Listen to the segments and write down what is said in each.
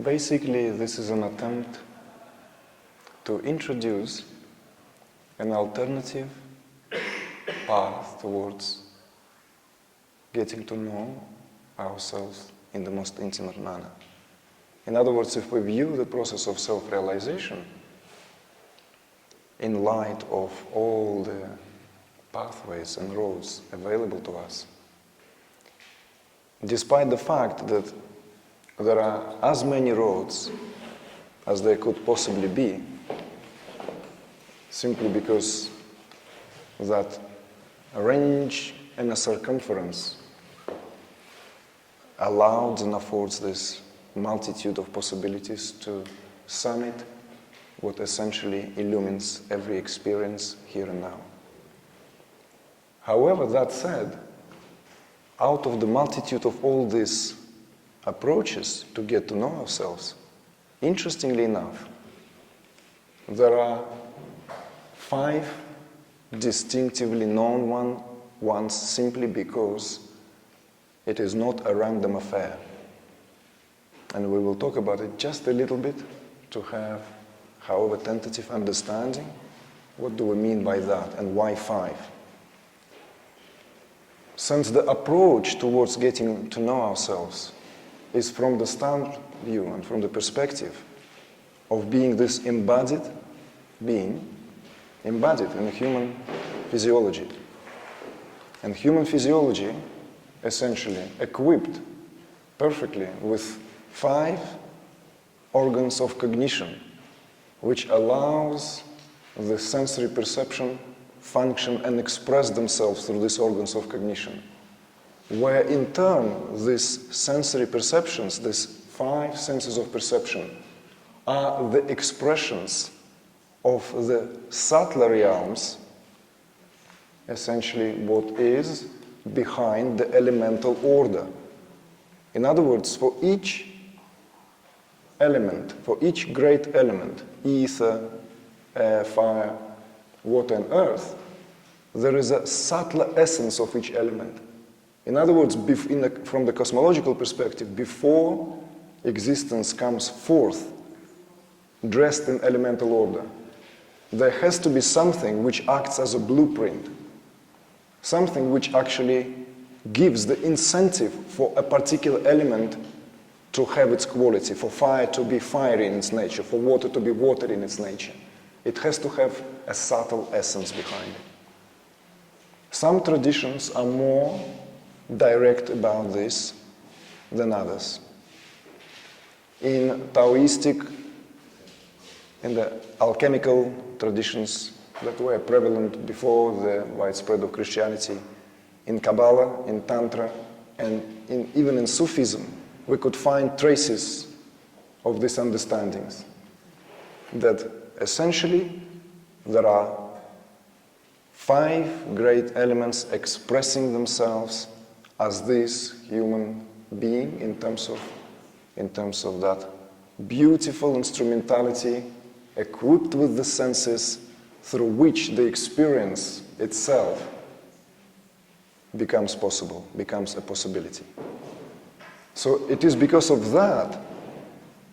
Basically, this is an attempt to introduce an alternative path towards getting to know ourselves in the most intimate manner. In other words, if we view the process of self-realization in light of all the pathways and roads available to us, despite the fact that there are as many roads as there could possibly be, simply because that range and a circumference allows and affords this multitude of possibilities to summit what essentially illumines every experience here and now. However, that said, out of the multitude of all these approaches to get to know ourselves, interestingly enough, there are 5 distinctively known ones simply because it is not a random affair. And we will talk about it just a little bit to have, however, tentative understanding. What do we mean by that and why 5? Since the approach towards getting to know ourselves is from the stand view and from the perspective of being this embodied being, embodied in human physiology. And human physiology essentially equipped perfectly with 5 organs of cognition, which allows the sensory perception function and express themselves through these organs of cognition, where in turn these sensory perceptions, these 5 senses of perception, are the expressions of the subtler realms, essentially what is behind the elemental order. In other words, for each element, for each great element, ether, air, fire, water and earth, there is a subtler essence of each element. In other words, from the cosmological perspective, before existence comes forth, dressed in elemental order, there has to be something which acts as a blueprint, something which actually gives the incentive for a particular element to have its quality, for fire to be fiery in its nature, for water to be watery in its nature. It has to have a subtle essence behind it. Some traditions are more direct about this than others. In Taoistic, in the alchemical traditions that were prevalent before the widespread of Christianity, in Kabbalah, in Tantra, and even in Sufism, we could find traces of these understandings. That essentially there are 5 great elements expressing themselves as this human being in terms of that beautiful instrumentality equipped with the senses through which the experience itself becomes possible, becomes a possibility. So it is because of that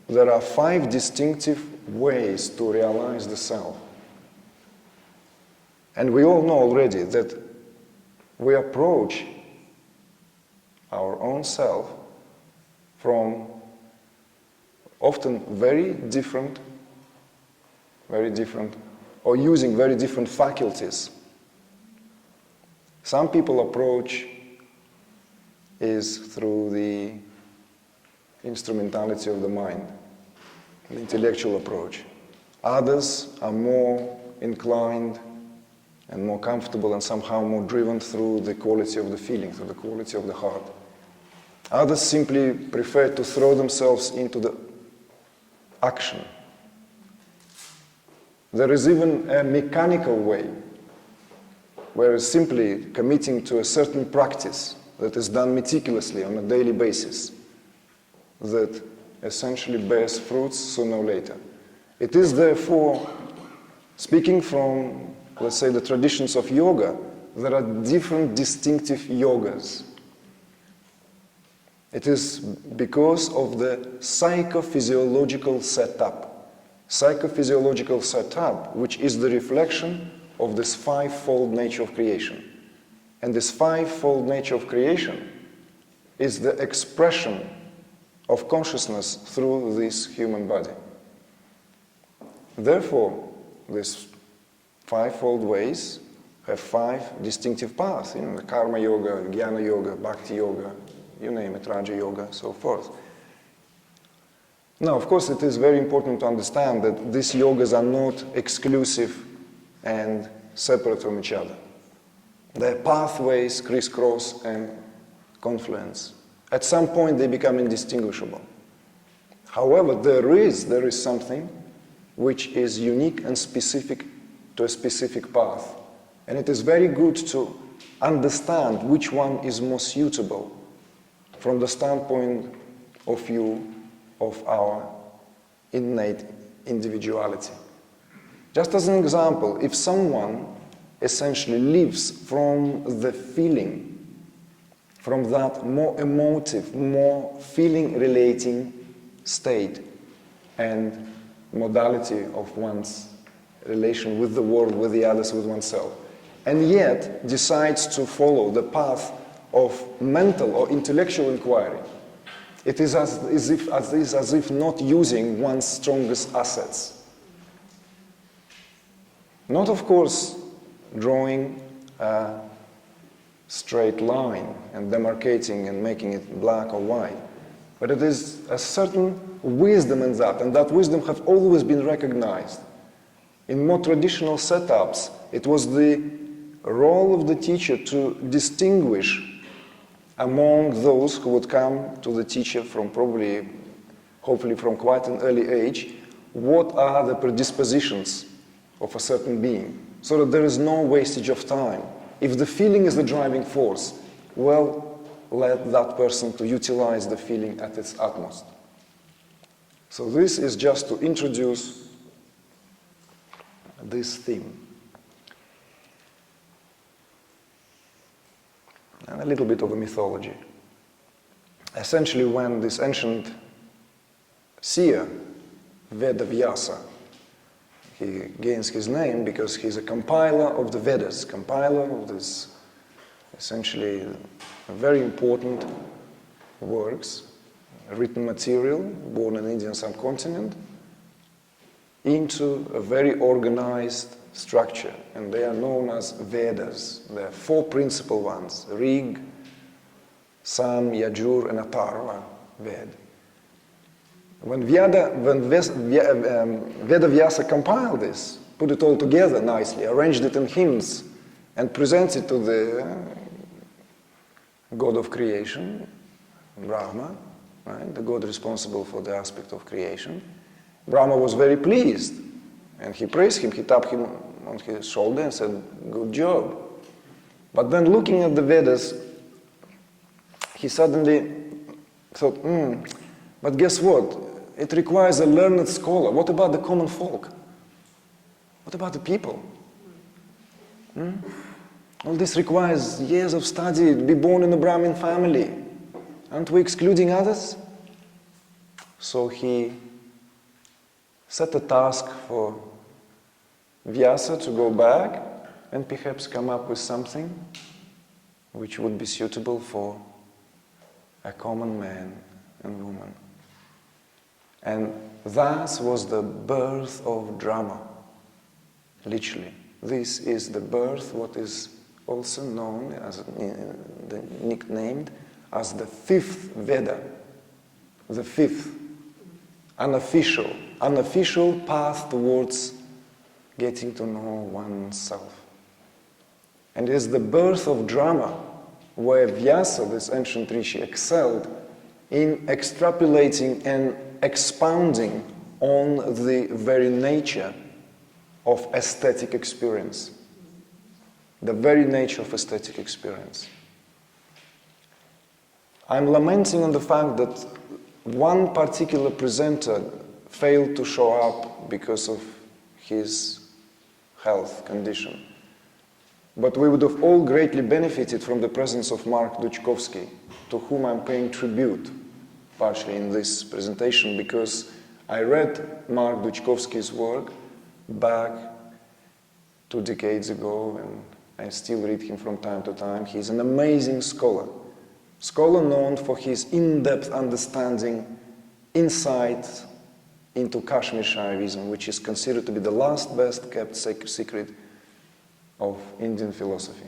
there are 5 distinctive ways to realize the self. And we all know already that we approach our own self from often very different, or using very different faculties. Some people approach is through the instrumentality of the mind, the intellectual approach. Others are more inclined and more comfortable and somehow more driven through the quality of the feeling, through the quality of the heart. Others simply prefer to throw themselves into the action. There is even a mechanical way, where simply committing to a certain practice that is done meticulously on a daily basis, that essentially bears fruits sooner or later. It is therefore, speaking from, let's say, the traditions of yoga, there are different distinctive yogas. It is because of the psychophysiological setup. Psychophysiological setup, which is the reflection of this five-fold nature of creation. And this five-fold nature of creation is the expression of consciousness through this human body. Therefore, these five-fold ways have five distinctive paths, the karma yoga, jnana yoga, bhakti yoga, you name it, raja yoga, so forth. Now, of course, it is very important to understand that these yogas are not exclusive and separate from each other. Their pathways crisscross and confluence. At some point, they become indistinguishable. However, there is something which is unique and specific to a specific path. And it is very good to understand which one is most suitable from the standpoint of view of our innate individuality. Just as an example, if someone essentially lives from the feeling, from that more emotive, more feeling-relating state and modality of one's relation with the world, with the others, with oneself, and yet decides to follow the path of mental or intellectual inquiry, it is as if not using one's strongest assets. Not, of course, drawing a straight line and demarcating and making it black or white, but it is a certain wisdom in that, and that wisdom have always been recognized. In more traditional setups, it was the role of the teacher to distinguish among those who would come to the teacher from probably, hopefully from quite an early age, what are the predispositions of a certain being, so that there is no wastage of time. If the feeling is the driving force, well, let that person to utilize the feeling at its utmost. So this is just to introduce this theme. And a little bit of a mythology. Essentially, when this ancient seer, Vyasa, he gains his name because he's a compiler of the Vedas, compiler of this essentially very important works, written material born in the Indian subcontinent, into a very organized structure, and they are known as Vedas. There are four principal ones: Rig, Sam, Yajur, and Atharva Ved. When Veda Vyasa compiled this, put it all together nicely, arranged it in hymns, and presents it to the god of creation, Brahma, right? The god responsible for the aspect of creation, Brahma was very pleased, and he praised him, he tapped him on his shoulder and said, "Good job." But then looking at the Vedas, he suddenly thought, but guess what? It requires a learned scholar. What about the common folk? What about the people? All this requires years of study, be born in a Brahmin family. Aren't we excluding others? So he set a task for Vyasa to go back and perhaps come up with something which would be suitable for a common man and woman. And thus was the birth of drama, literally. This is the birth, what is also known as, nicknamed as the fifth Veda, the fifth, unofficial path towards getting to know oneself. And it is the birth of drama where Vyasa, this ancient rishi, excelled in extrapolating and expounding on the very nature of aesthetic experience. The very nature of aesthetic experience. I'm lamenting on the fact that one particular presenter failed to show up because of his health condition. But we would have all greatly benefited from the presence of Mark Dutchkovsky, to whom I'm paying tribute, partially in this presentation, because I read Mark Dutchkovsky's work back 2 decades ago, and I still read him from time to time. He's an amazing scholar known for his in-depth understanding, insight into Kashmir Shaivism, which is considered to be the last best kept secret of Indian philosophy.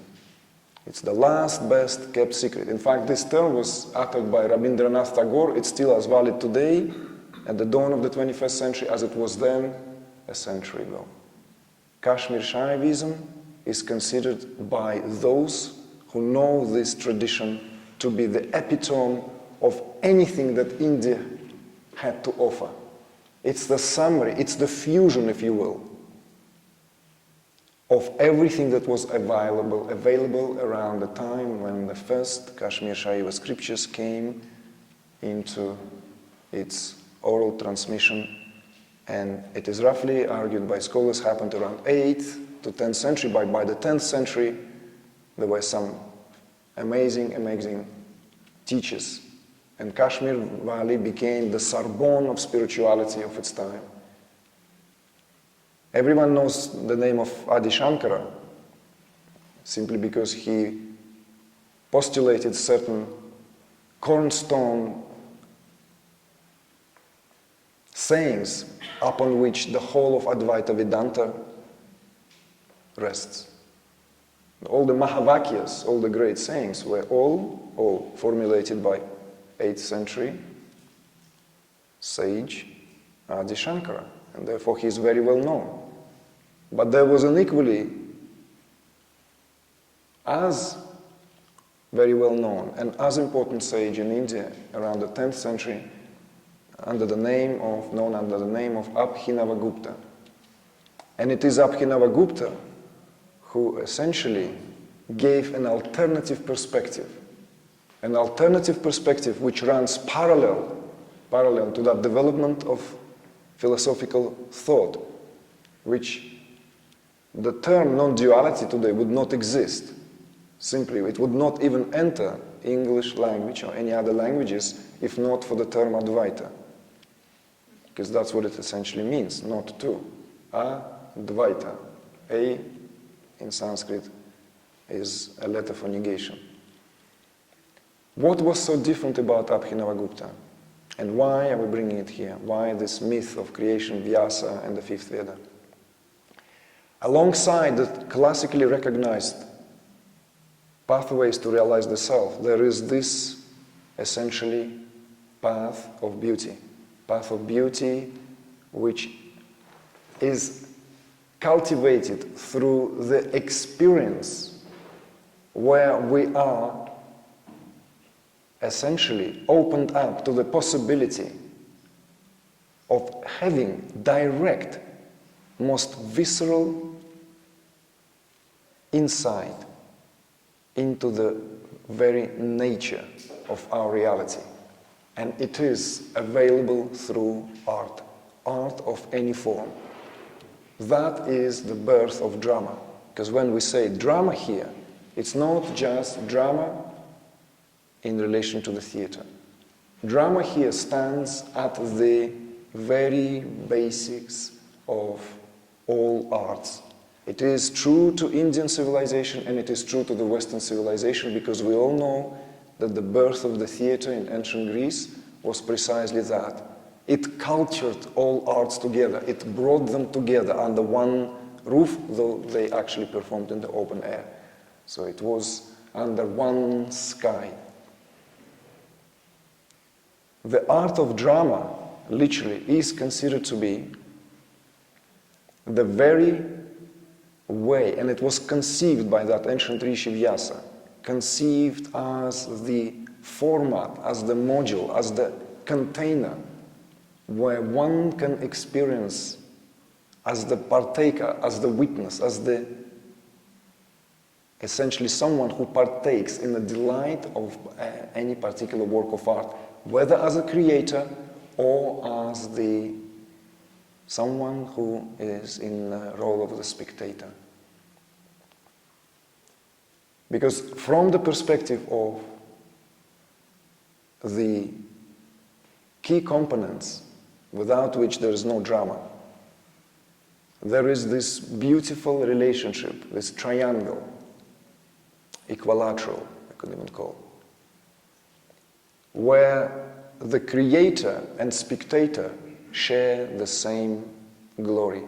It's the last best kept secret. In fact, this term was uttered by Rabindranath Tagore. It's still as valid today, at the dawn of the 21st century, as it was then a century ago. Kashmir Shaivism is considered by those who know this tradition to be the epitome of anything that India had to offer. It's the summary, it's the fusion, if you will, of everything that was available around the time when the first Kashmir Shaiva scriptures came into its oral transmission. And it is roughly argued by scholars happened around 8th to 10th century. By the 10th century, there were some amazing teachers. And Kashmir Valley became the Sorbonne of spirituality of its time. Everyone knows the name of Adi Shankara, simply because he postulated certain cornerstone sayings upon which the whole of Advaita Vedanta rests. All the Mahavakyas, all the great sayings were all formulated by 8th century sage Adi Shankara, and therefore he is very well known. But there was an equally as very well known and as important sage in India around the 10th century known under the name of Upna Gupta. And it is Upna Gupta who essentially gave an alternative perspective which runs parallel to that development of philosophical thought, which the term non-duality today would not exist. Simply, it would not even enter English language or any other languages if not for the term Advaita. Because that's what it essentially means, not two. Advaita. A in Sanskrit is a letter for negation. What was so different about Abhinavagupta? And why are we bringing it here? Why this myth of creation, Vyasa, and the fifth Veda? Alongside the classically recognized pathways to realize the self, there is this essentially path of beauty. Path of beauty which is cultivated through the experience where we are essentially opened up to the possibility of having direct, most visceral insight into the very nature of our reality. And it is available through art of any form. That is the birth of drama. Because when we say drama here, it's not just drama in relation to the theater. Drama here stands at the very basics of all arts. It is true to Indian civilization and it is true to the Western civilization, because we all know that the birth of the theater in ancient Greece was precisely that. It cultured all arts together. It brought them together under one roof, though they actually performed in the open air. So it was under one sky. The art of drama, literally, is considered to be the very way, and it was conceived by that ancient Rishi Vyasa, conceived as the format, as the module, as the container where one can experience as the partaker, as the witness, as the essentially someone who partakes in the delight of any particular work of art, whether as a creator or as the someone who is in the role of the spectator. Because from the perspective of the key components without which there is no drama, there is this beautiful relationship, this triangle, equilateral, I could even call, where the creator and spectator share the same glory.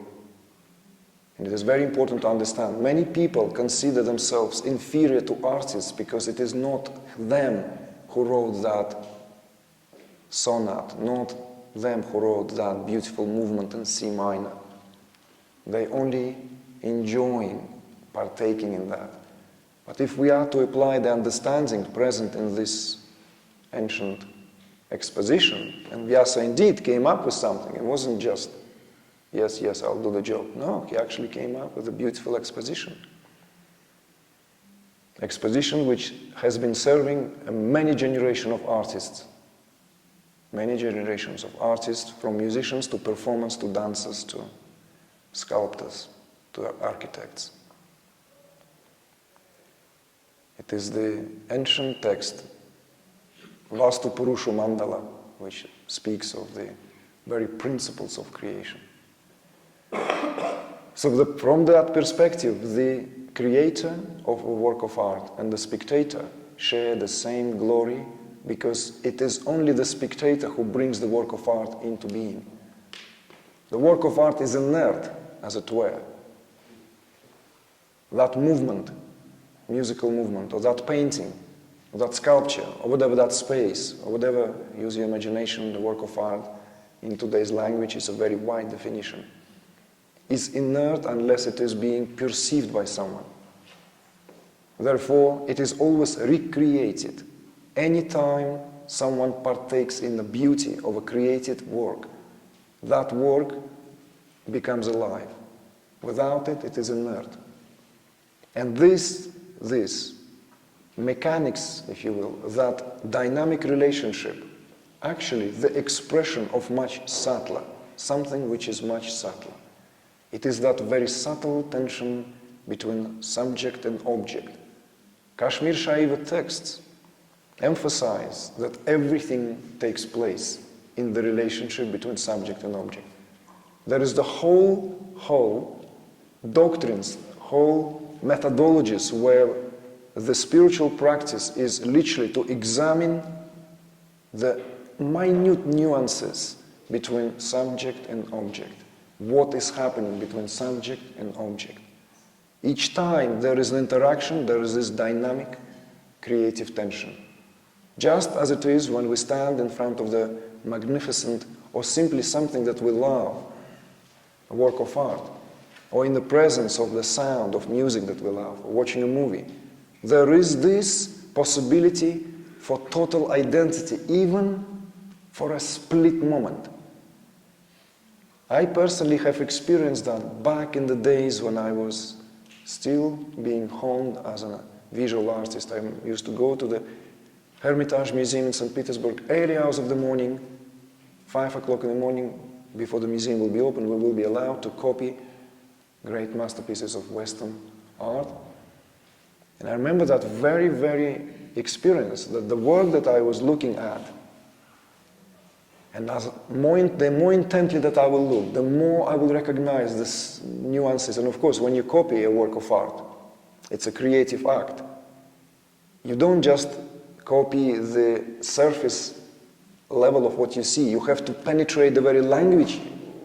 And it is very important to understand. Many people consider themselves inferior to artists because it is not them who wrote that sonat, not them who wrote that beautiful movement in C minor. They only enjoying partaking in that. But if we are to apply the understanding present in this ancient exposition, and Vyasa indeed came up with something, it wasn't just, yes, yes, I'll do the job. No, he actually came up with a beautiful exposition. Exposition which has been serving many generations of artists. Many generations of artists, from musicians to performers to dancers to sculptors to architects. It is the ancient text, Vastu Purushu Mandala, which speaks of the very principles of creation. So from that perspective, the creator of a work of art and the spectator share the same glory, because it is only the spectator who brings the work of art into being. The work of art is inert, as it were. That movement, musical movement, or that painting, or that sculpture, or whatever that space, or whatever, use your imagination, the work of art in today's language is a very wide definition, is inert unless it is being perceived by someone. Therefore, it is always recreated. Anytime someone partakes in the beauty of a created work, that work becomes alive. Without it, it is inert. And this mechanics, if you will, that dynamic relationship, actually the expression of much subtler, something which is much subtler. It is that very subtle tension between subject and object. Kashmir Shaiva texts emphasize that everything takes place in the relationship between subject and object. There is the whole doctrines, whole methodologies where the spiritual practice is literally to examine the minute nuances between subject and object. What is happening between subject and object. Each time there is an interaction, there is this dynamic creative tension. Just as it is when we stand in front of the magnificent or simply something that we love, a work of art, or in the presence of the sound of music that we love, or watching a movie. There is this possibility for total identity, even for a split moment. I personally have experienced that back in the days when I was still being honed as a visual artist. I used to go to the Hermitage Museum in St. Petersburg early hours of the morning, 5 o'clock in the morning, before the museum will be open. We will be allowed to copy great masterpieces of Western art. And I remember that very, very experience, that the work that I was looking at, and the more intently that I will look, the more I will recognize these nuances. And of course, when you copy a work of art, it's a creative act. You don't just copy the surface level of what you see. You have to penetrate the very language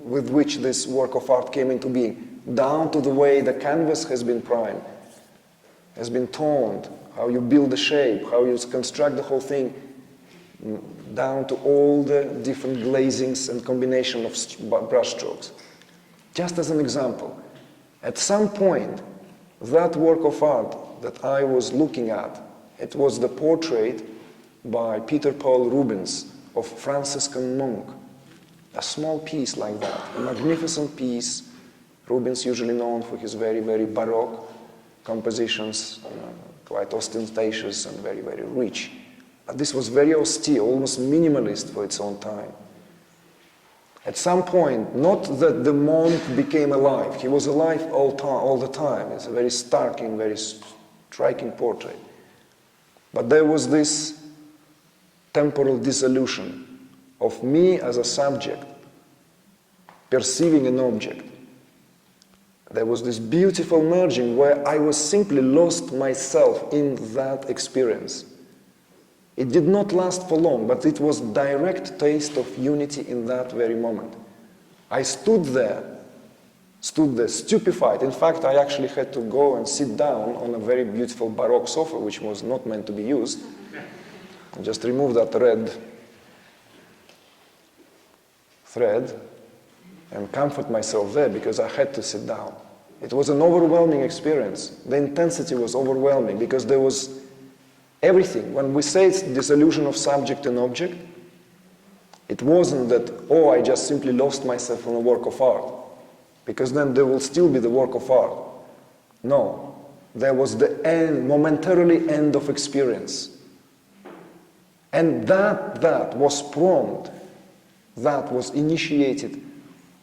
with which this work of art came into being, down to the way the canvas has been primed, has been toned, how you build the shape, how you construct the whole thing, down to all the different glazings and combination of brush strokes. Just as an example, at some point, that work of art that I was looking at, it was the portrait by Peter Paul Rubens of Franciscan monk. A small piece like that, a magnificent piece. Rubens usually known for his very, very Baroque compositions, quite ostentatious and very, very rich. But this was very austere, almost minimalist for its own time. At some point, not that the monk became alive, he was alive all the time. It's a very stark and very striking portrait. But there was this temporal dissolution of me as a subject perceiving an object. There was this beautiful merging where I was simply lost myself in that experience. It did not last for long, but it was direct taste of unity in that very moment. I stood there stupefied. In fact, I actually had to go and sit down on a very beautiful Baroque sofa, which was not meant to be used. I just removed that red thread and comfort myself there because I had to sit down. It was an overwhelming experience. The intensity was overwhelming because there was everything. When we say it's dissolution of subject and object, it wasn't that, oh, I just simply lost myself in a work of art, because then there will still be the work of art. No, there was the end, momentarily end of experience. And that was prompt, that was initiated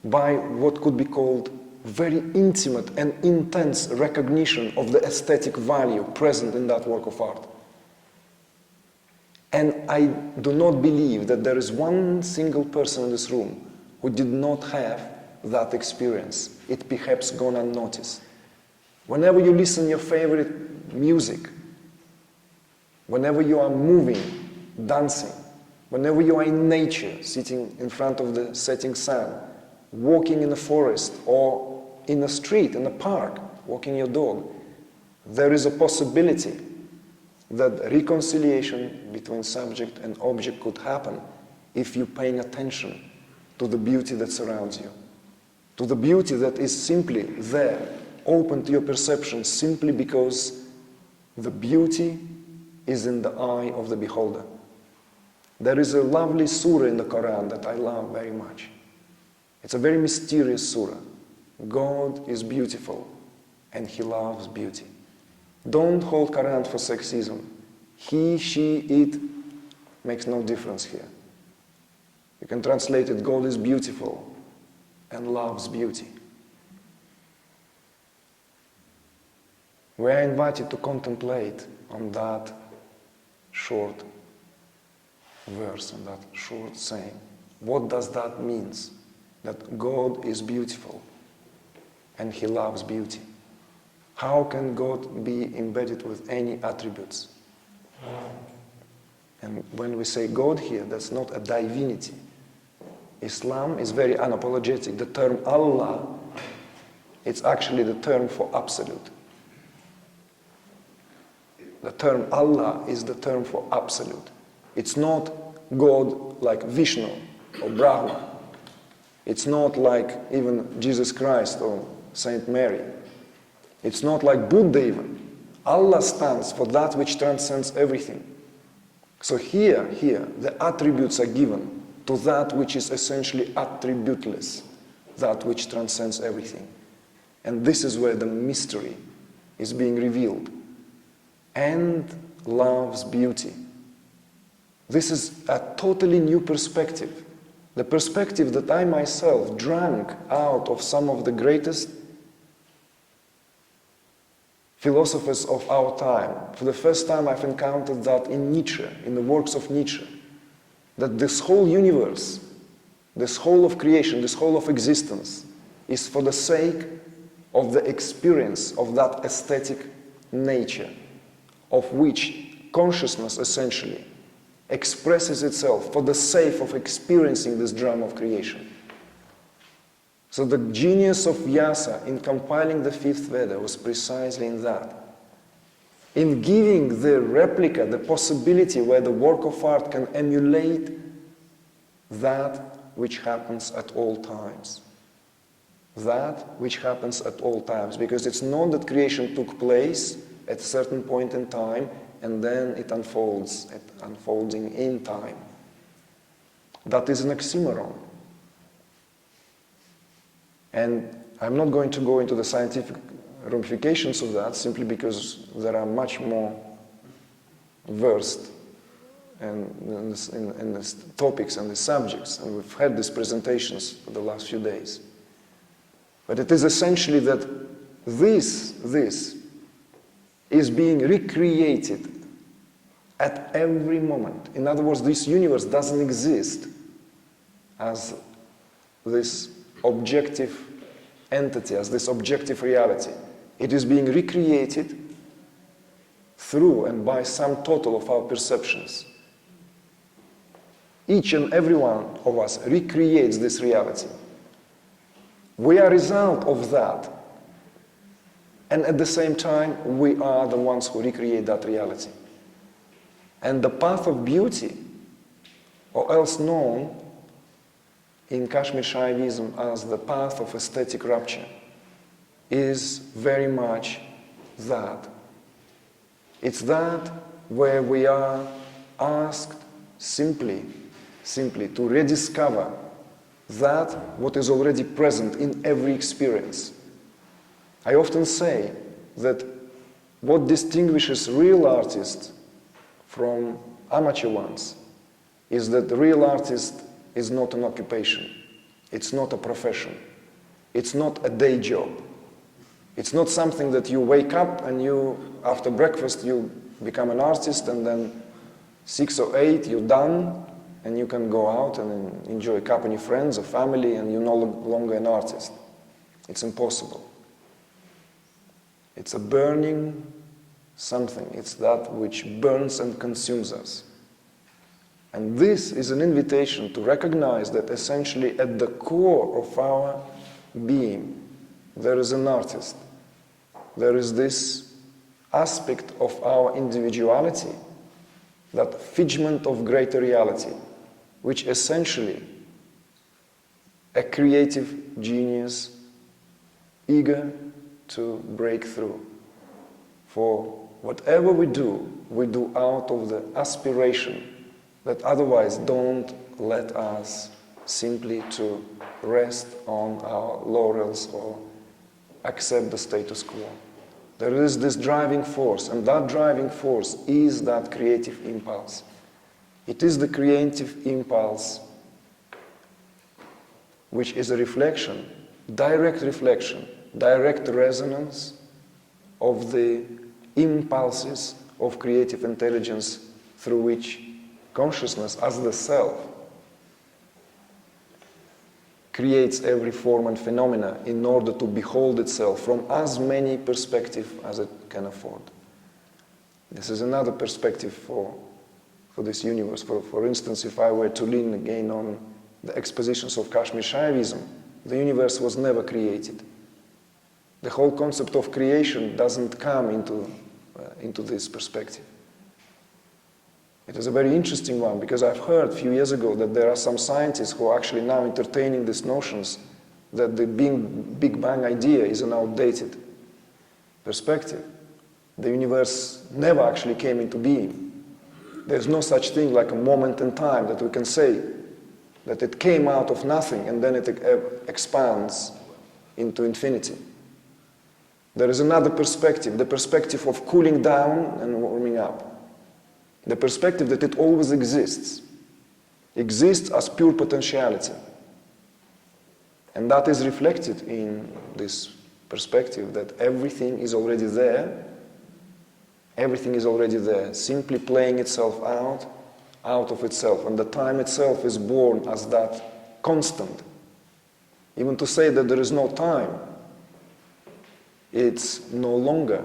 by what could be called very intimate and intense recognition of the aesthetic value present in that work of art. And I do not believe that there is one single person in this room who did not have that experience. It perhaps gone unnoticed. Whenever you listen your favorite music, whenever you are moving, dancing, whenever you are in nature, sitting in front of the setting sun, walking in a forest or in a street, in a park, walking your dog, there is a possibility that reconciliation between subject and object could happen if you're paying attention to the beauty that surrounds you, to the beauty that is simply there, open to your perception simply because the beauty is in the eye of the beholder. There is a lovely surah in the Quran that I love very much. It's a very mysterious surah. God is beautiful and He loves beauty. Don't hold Quran for sexism. He, she, it makes no difference here. You can translate it, God is beautiful and loves beauty. We are invited to contemplate on that short verse, on that short saying. What does that mean? That God is beautiful and He loves beauty. How can God be embedded with any attributes? And when we say God here, that's not a divinity. Islam is very unapologetic. The term Allah, it's actually the term for absolute. The term Allah is the term for absolute. It's not God like Vishnu or Brahma. It's not like even Jesus Christ or Saint Mary. It's not like Buddha even. Allah stands for that which transcends everything. So here, the attributes are given to that which is essentially attributeless, that which transcends everything. And this is where the mystery is being revealed. And loves beauty. This is a totally new perspective. The perspective that I myself drank out of some of the greatest philosophers of our time. For the first time I've encountered that in Nietzsche, in the works of Nietzsche. That this whole universe, this whole of creation, this whole of existence is for the sake of the experience of that aesthetic nature, of which consciousness essentially expresses itself for the sake of experiencing this drama of creation. So the genius of Vyasa in compiling the fifth Veda was precisely in that. In giving the replica, the possibility where the work of art can emulate that which happens at all times. That which happens at all times. Because it's not that creation took place at a certain point in time and then it unfolds, unfolding in time. That is an oxymoron. And I'm not going to go into the scientific ramifications of that simply because there are much more versed in these topics and these subjects, and we've had these presentations for the last few days. But it is essentially that this is being recreated at every moment. In other words, this universe doesn't exist as this objective entity, as this objective reality. It is being recreated through and by sum total of our perceptions. Each and every one of us recreates this reality. We are a result of that. And at the same time, we are the ones who recreate that reality. And the path of beauty, or else known in Kashmir Shaivism as the path of aesthetic rapture, is very much that. It's that where we are asked simply to rediscover that what is already present in every experience. I often say that what distinguishes real artists from amateur ones is that the real artist is not an occupation. It's not a profession. It's not a day job. It's not something that you wake up and after breakfast, you become an artist, and then 6 or 8, you're done, and you can go out and enjoy company, friends, or family, and you're no longer an artist. It's impossible. It's a burning something. It's that which burns and consumes us. And this is an invitation to recognize that essentially at the core of our being, there is an artist. There is this aspect of our individuality, that figment of greater reality, which essentially a creative genius eager to break through. For whatever we do out of the aspiration that otherwise don't let us simply to rest on our laurels or accept the status quo. There is this driving force, and that driving force is that creative impulse. It is the creative impulse which is a reflection, direct resonance of the impulses of creative intelligence through which consciousness as the self creates every form and phenomena in order to behold itself from as many perspectives as it can afford. This is another perspective for this universe. For instance, if I were to lean again on the expositions of Kashmir Shaivism, the universe was never created. The whole concept of creation doesn't come into this perspective. It is a very interesting one, because I've heard a few years ago that there are some scientists who are actually now entertaining these notions that the Big Bang idea is an outdated perspective. The universe never actually came into being. There's no such thing like a moment in time that we can say that it came out of nothing and then it expands into infinity. There is another perspective, the perspective of cooling down and warming up. The perspective that it always exists as pure potentiality. And that is reflected in this perspective that everything is already there, simply playing itself out of itself. And the time itself is born as that constant. Even to say that there is no time, it's no longer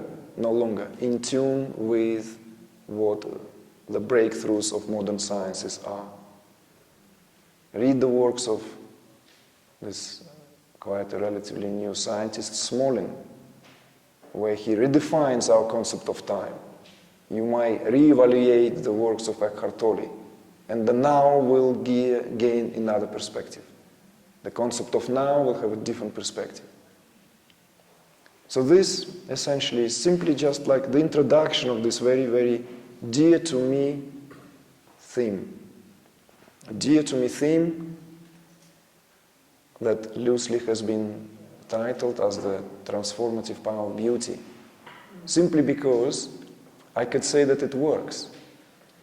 in tune with what the breakthroughs of modern sciences are. Read the works of this quite a relatively new scientist, Smolin, where he redefines our concept of time. You might reevaluate the works of Eckhart Tolle, and the now will gain another perspective. The concept of now will have a different perspective. So this essentially is simply just like the introduction of this very, very dear to me theme. A dear to me theme that loosely has been titled as the Transformative Power of Beauty, simply because I could say that it works.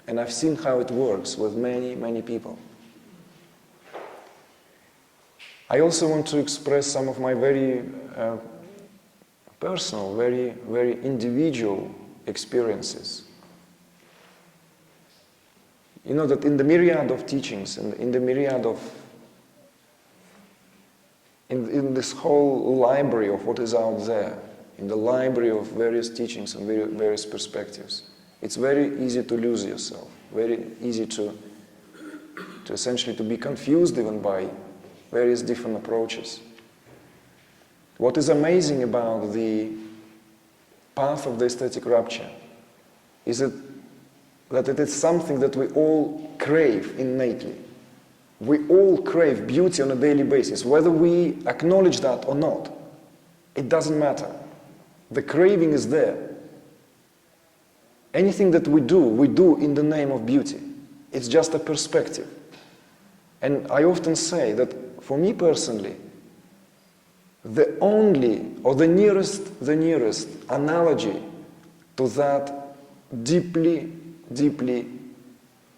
And I've seen how it works with many, many people. I also want to express some of my very personal, very, very individual experiences. You know that in the myriad of teachings, and in the myriad of, in this whole library of what is out there, in the library of various teachings and various perspectives, it's very easy to lose yourself, very easy to essentially to be confused even by various different approaches. What is amazing about the path of the aesthetic rapture is that it is something that we all crave innately. We all crave beauty on a daily basis, whether we acknowledge that or not. It doesn't matter. The craving is there. Anything that we do in the name of beauty. It's just a perspective. And I often say that for me personally, the only or the nearest analogy to that deeply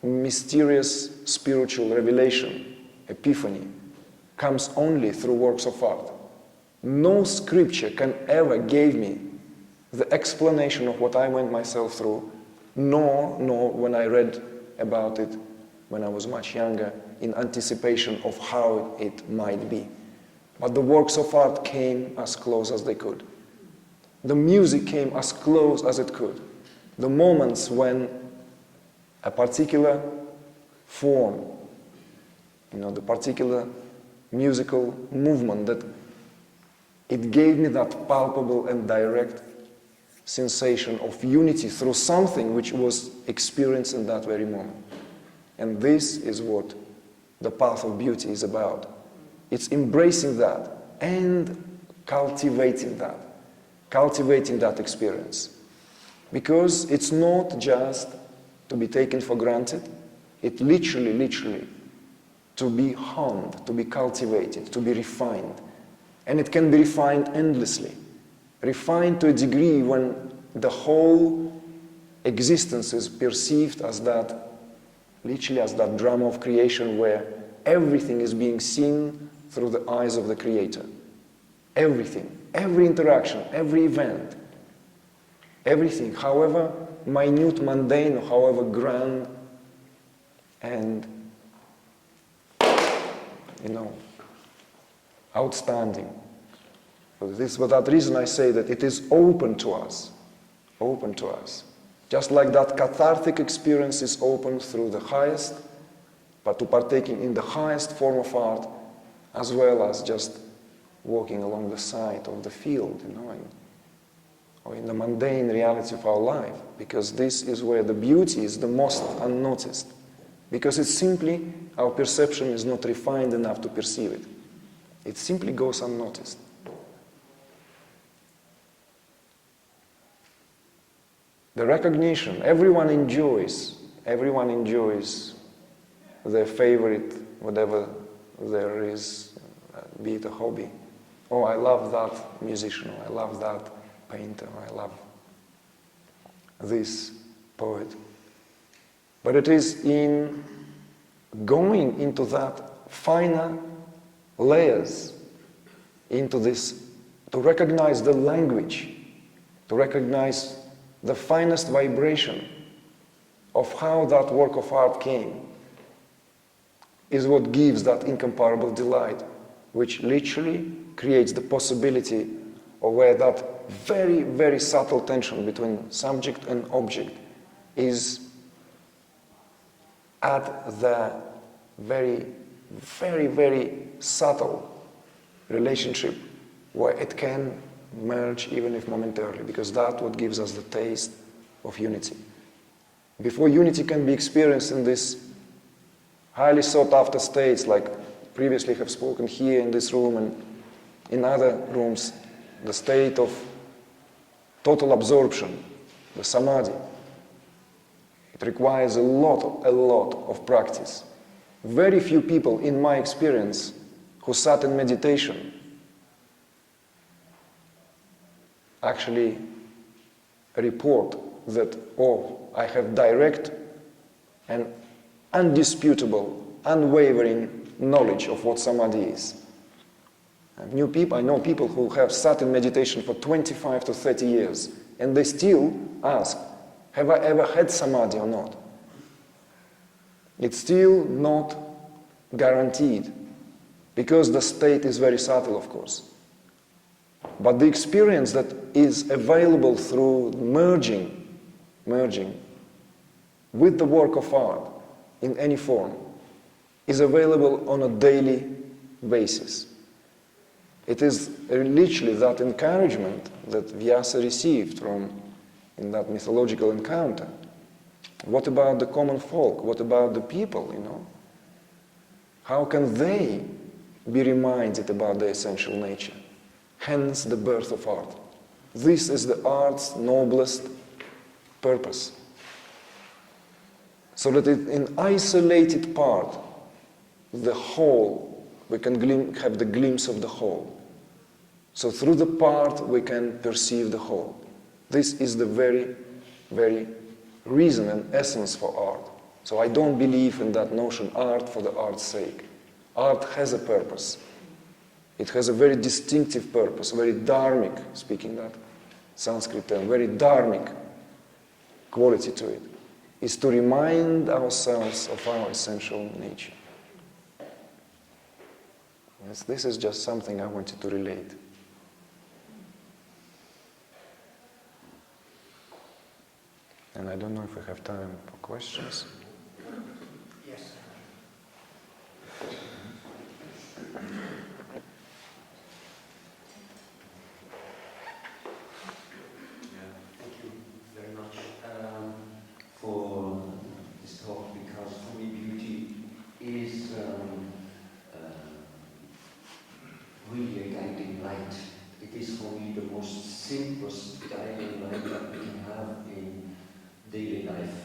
mysterious spiritual revelation, epiphany, comes only through works of art. No scripture can ever give me the explanation of what I went myself through, nor when I read about it when I was much younger in anticipation of how it might be. But the works of art came as close as they could. The music came as close as it could. The moments when a particular form, the particular musical movement, that it gave me that palpable and direct sensation of unity through something which was experienced in that very moment. And this is what the path of beauty is about. It's embracing that and cultivating that experience. Because it's not just to be taken for granted, it literally to be honed, to be cultivated, to be refined. And it can be refined endlessly. Refined to a degree when the whole existence is perceived as that, literally as that drama of creation where everything is being seen through the eyes of the Creator. Everything, every interaction, every event, everything, however minute, mundane, or however grand and, outstanding. For that reason I say that it is open to us. Just like that cathartic experience is open through the highest, but to partaking in the highest form of art, as well as just walking along the side of the field, or in the mundane reality of our life, because this is where the beauty is the most unnoticed, because it's simply, our perception is not refined enough to perceive it. It simply goes unnoticed. The recognition, everyone enjoys their favorite, whatever there is, be it a hobby. Oh, I love that musician, or I love that painter, or I love this poet. But it is in going into that finer layers, into this, to recognize the language, to recognize the finest vibration of how that work of art came, is what gives that incomparable delight, which literally creates the possibility of where that very subtle tension between subject and object is at the very subtle relationship where it can merge even if momentarily, because that's what gives us the taste of unity. Before unity can be experienced in this highly sought after states, like previously have spoken here in this room and in other rooms, the state of total absorption, the samadhi, it requires a lot of practice. Very few people, in my experience, who sat in meditation actually report that, oh, I have direct and undisputable, unwavering knowledge of what samadhi is. I know people who have sat in meditation for 25 to 30 years, and they still ask, Have I ever had samadhi or not? It's still not guaranteed, because the state is very subtle, of course. But the experience that is available through merging with the work of art in any form is available on a daily basis. It is literally that encouragement that Vyasa received in that mythological encounter. What about the common folk? What about the people, you know? How can they be reminded about their essential nature? Hence the birth of art. This is the art's noblest purpose. So that in isolated part, the whole, we can have the glimpse of the whole. So through the part, we can perceive the whole. This is the very, very reason and essence for art. So I don't believe in that notion, art for the art's sake. Art has a purpose. It has a very distinctive purpose, very dharmic, speaking that Sanskrit term, very dharmic quality to it, is to remind ourselves of our essential nature. Yes, this is just something I wanted to relate. And I don't know if we have time for questions. Yes. Thank you very much for this talk, because for me beauty is really a guiding light. It is for me the most simplest guiding light that we can have in daily life.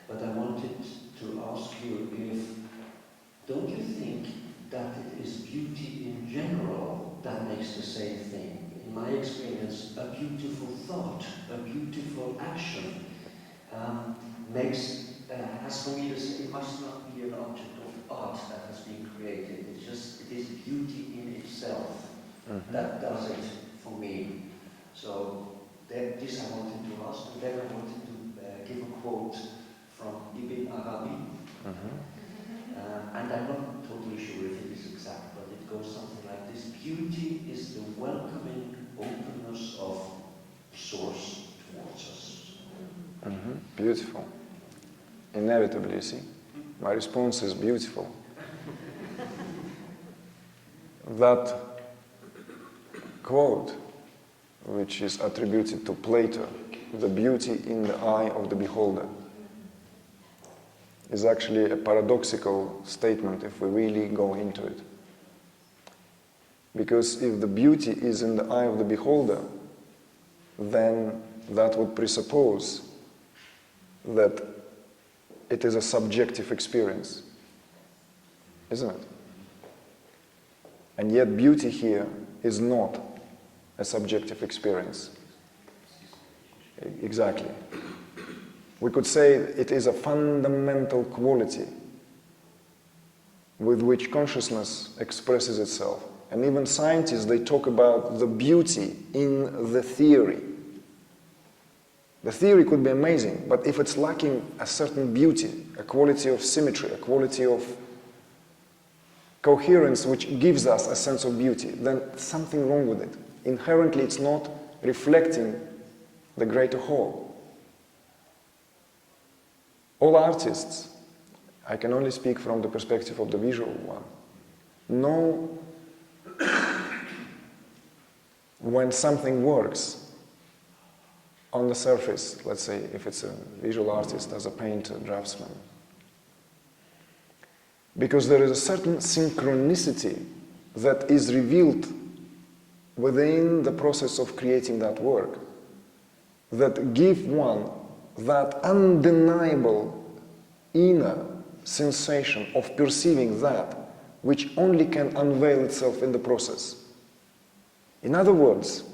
But I wanted to ask you if, don't you think that it is beauty in general that makes the same thing? In my experience, a beautiful thought, a beautiful action has for me this, it must not be an object of art that has been created. It is beauty in itself that does it for me. So this I wanted to ask, and then I wanted to give a quote from Ibn Arabi. And I'm not totally sure if it is exact, but it goes something like this: beauty is the welcoming openness of Source towards us. Beautiful. Inevitably, you see. My response is beautiful. That quote, which is attributed to Plato, the beauty in the eye of the beholder, is actually a paradoxical statement if we really go into it. Because if the beauty is in the eye of the beholder, then that would presuppose that it is a subjective experience, isn't it? And yet beauty here is not a subjective experience. Exactly. We could say it is a fundamental quality with which consciousness expresses itself. And even scientists, they talk about the beauty in the theory. The theory could be amazing, but if it's lacking a certain beauty, a quality of symmetry, a quality of coherence which gives us a sense of beauty, then something wrong with it. Inherently, it's not reflecting the greater whole. All artists, I can only speak from the perspective of the visual one, know when something works on the surface, let's say if it's a visual artist, as a painter, draftsman. Because there is a certain synchronicity that is revealed within the process of creating that work that give one that undeniable inner sensation of perceiving that which only can unveil itself in the process. In other words,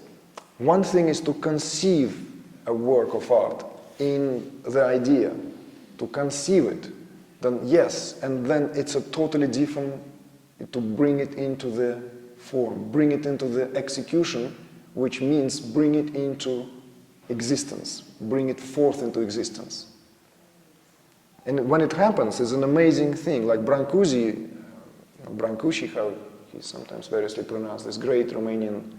one thing is to conceive a work of art in the idea, to conceive it, then yes, and then it's a totally different to bring it into the form, bring it into the execution, which means bring it into existence, bring it forth into existence. And when it happens, it's an amazing thing. Like Brancusi, how he's sometimes variously pronounced, this great Romanian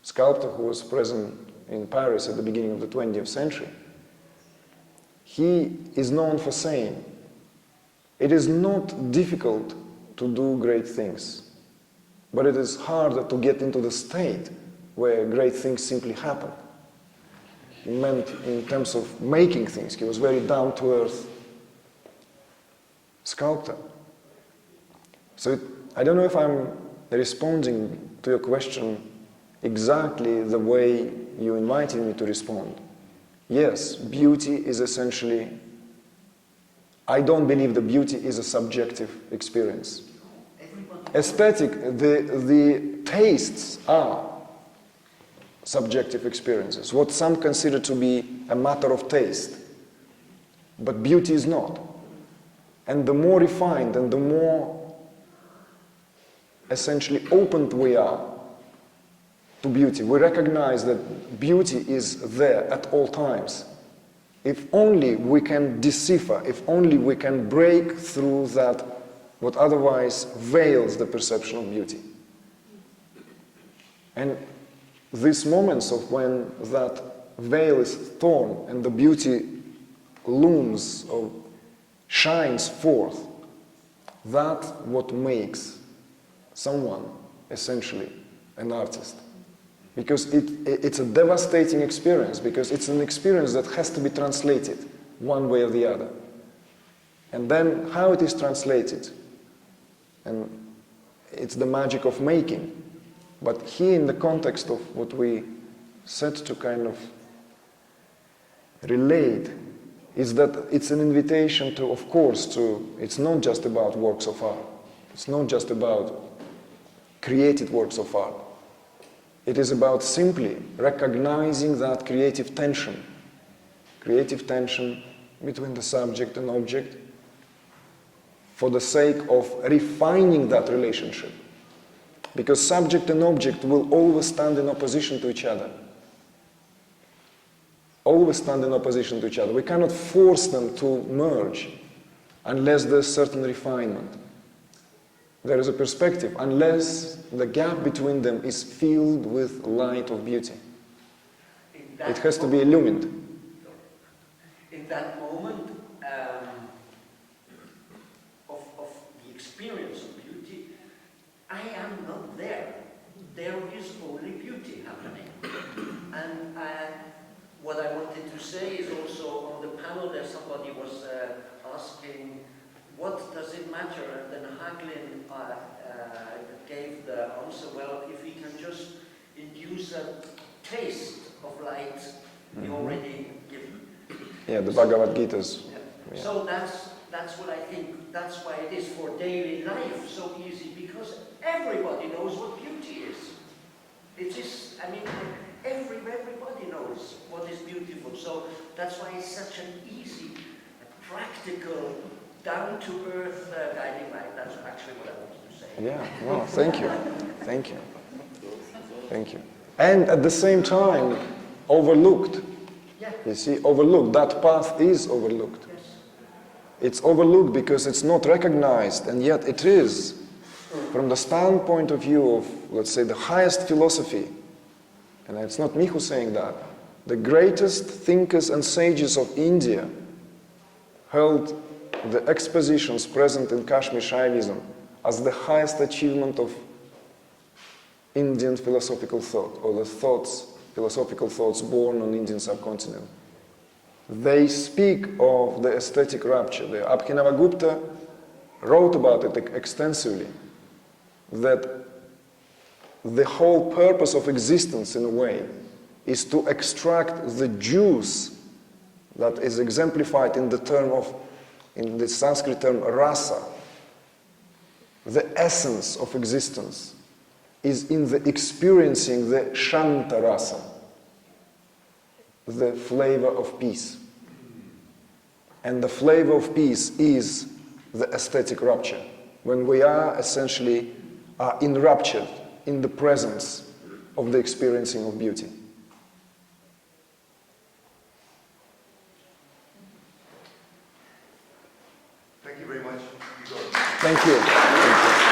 sculptor who was present in Paris at the beginning of the 20th century. He is known for saying, it is not difficult to do great things, but it is harder to get into the state where great things simply happen. He meant in terms of making things. He was very down-to-earth sculptor. So I don't know if I'm responding to your question exactly the way you invited me to respond. Yes, beauty is essentially, I don't believe that beauty is a subjective experience. Aesthetic, the tastes are subjective experiences, what some consider to be a matter of taste. But beauty is not. And the more refined and the more essentially opened we are to beauty, we recognize that beauty is there at all times. If only we can decipher, if only we can break through that what otherwise veils the perception of beauty. And these moments of when that veil is torn and the beauty looms or shines forth, that's what makes someone essentially an artist. Because it's a devastating experience, because it's an experience that has to be translated one way or the other. And then how it is translated, and it's the magic of making. But here in the context of what we set to kind of relate, is that it's an invitation to, of course, it's not just about works of art. It's not just about created works of art. It is about simply recognizing that creative tension between the subject and object, for the sake of refining that relationship. Because subject and object will always stand in opposition to each other. Always stand in opposition to each other. We cannot force them to merge unless there's certain refinement. There is a perspective, unless the gap between them is filled with light of beauty. It has to be illumined. In that moment of the experience of beauty, I am not there. There is only beauty happening. And what I wanted to say is also on the panel there somebody was asking, what does it matter? And then Hagelin gave the answer, well, if we can just induce a taste of light, we already given. Yeah, the Bhagavad Gita's. Yeah. Yeah. So that's what I think, that's why it is for daily life so easy, because everybody knows what beauty is. It is, I mean, everybody knows what is beautiful. So that's why it's such an easy, practical, down-to-earth guiding light. That's actually what I wanted to say. Yeah, well, thank you. Thank you. Thank you. And at the same time, overlooked. Yeah. You see, overlooked. That path is overlooked. Yes. It's overlooked because it's not recognized, and yet it is. From the standpoint of view of, let's say, the highest philosophy, and it's not me who's saying that, the greatest thinkers and sages of India held the expositions present in Kashmir Shaivism as the highest achievement of Indian philosophical thought, or the philosophical thoughts born on Indian subcontinent. They speak of the aesthetic rapture. The Upna Gupta wrote about it extensively, that the whole purpose of existence, in a way, is to extract the juice that is exemplified in the term of, in the Sanskrit term, rasa. The essence of existence is in the experiencing the shanta rasa, the flavor of peace. And the flavor of peace is the aesthetic rapture, when we are essentially enraptured in the presence of the experiencing of beauty. Thank you. Thank you.